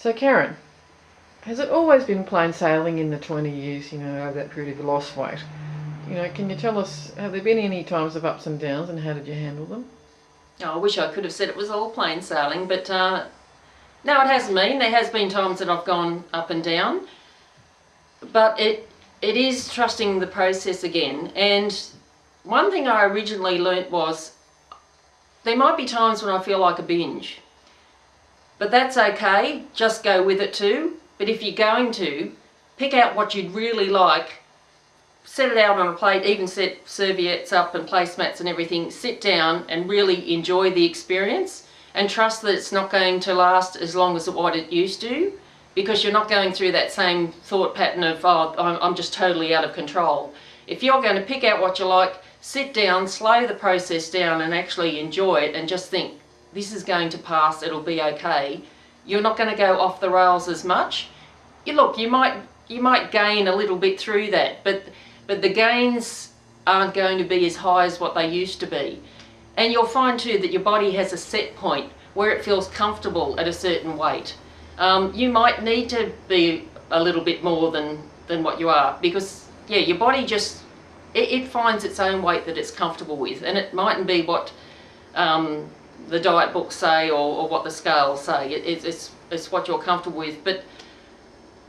So Karen, has it always been plain sailing in the 20 years, over that period you lost weight? Can you tell us, have there been any times of ups and downs, and how did you handle them? Oh, I wish I could have said it was all plain sailing, but no, it hasn't been. There has been times that I've gone up and down, but it is trusting the process again. And one thing I originally learnt was there might be times when I feel like a binge, but that's okay, just go with it too. But if you're going to, pick out what you'd really like, set it out on a plate, even set serviettes up and placemats and everything, sit down and really enjoy the experience and trust that it's not going to last as long as what it used to, because you're not going through that same thought pattern of, oh, I'm just totally out of control. If you're going to pick out what you like, sit down, slow the process down and actually enjoy it and just think, this is going to pass, it'll be okay. You're not going to go off the rails as much. You might gain a little bit through that, but the gains aren't going to be as high as what they used to be. And you'll find too that your body has a set point where it feels comfortable at a certain weight. You might need to be a little bit more than what you are, because yeah, your body just, it finds its own weight that it's comfortable with, and it mightn't be what the diet books say or what the scales say. It's what you're comfortable with.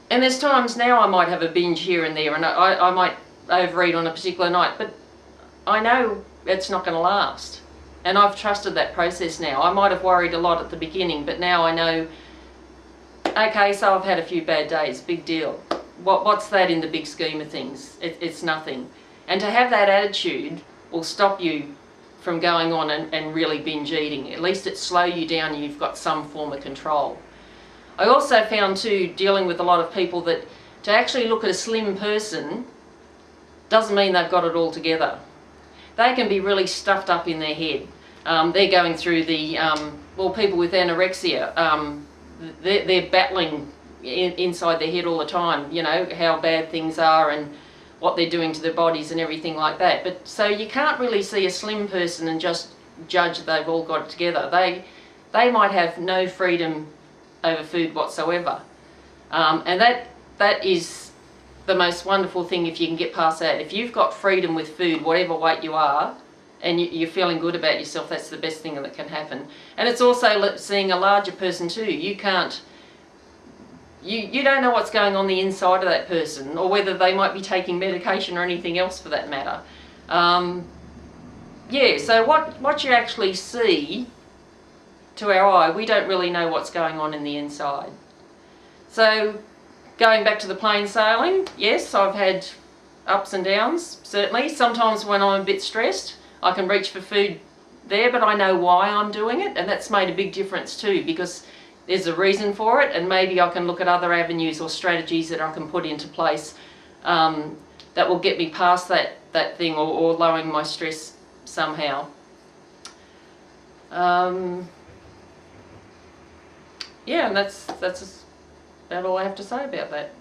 And there's times now I might have a binge here and there, and I might overeat on a particular night, but I know it's not going to last. And I've trusted that process now. I might have worried a lot at the beginning, but now I know, okay, so I've had a few bad days, big deal. What's that in the big scheme of things? It's nothing. And to have that attitude will stop you from going on and really binge eating. At least it slow you down and you've got some form of control. I also found too, dealing with a lot of people, that to actually look at a slim person doesn't mean they've got it all together. They can be really stuffed up in their head. They're going through the, people with anorexia, they're battling inside their head all the time, how bad things are and what they're doing to their bodies and everything like that. But so you can't really see a slim person and just judge that they've all got it together. They might have no freedom over food whatsoever. And that is the most wonderful thing if you can get past that. If you've got freedom with food, whatever weight you are, and you're feeling good about yourself, that's the best thing that can happen. And it's also seeing a larger person too. You don't know what's going on the inside of that person, or whether they might be taking medication or anything else for that matter. So what you actually see to our eye, we don't really know what's going on in the inside. So going back to the plain sailing, yes, I've had ups and downs, certainly. Sometimes when I'm a bit stressed, I can reach for food there, but I know why I'm doing it, and that's made a big difference too, because there's a reason for it, and maybe I can look at other avenues or strategies that I can put into place that will get me past that thing, or lowering my stress somehow. And that's about all I have to say about that.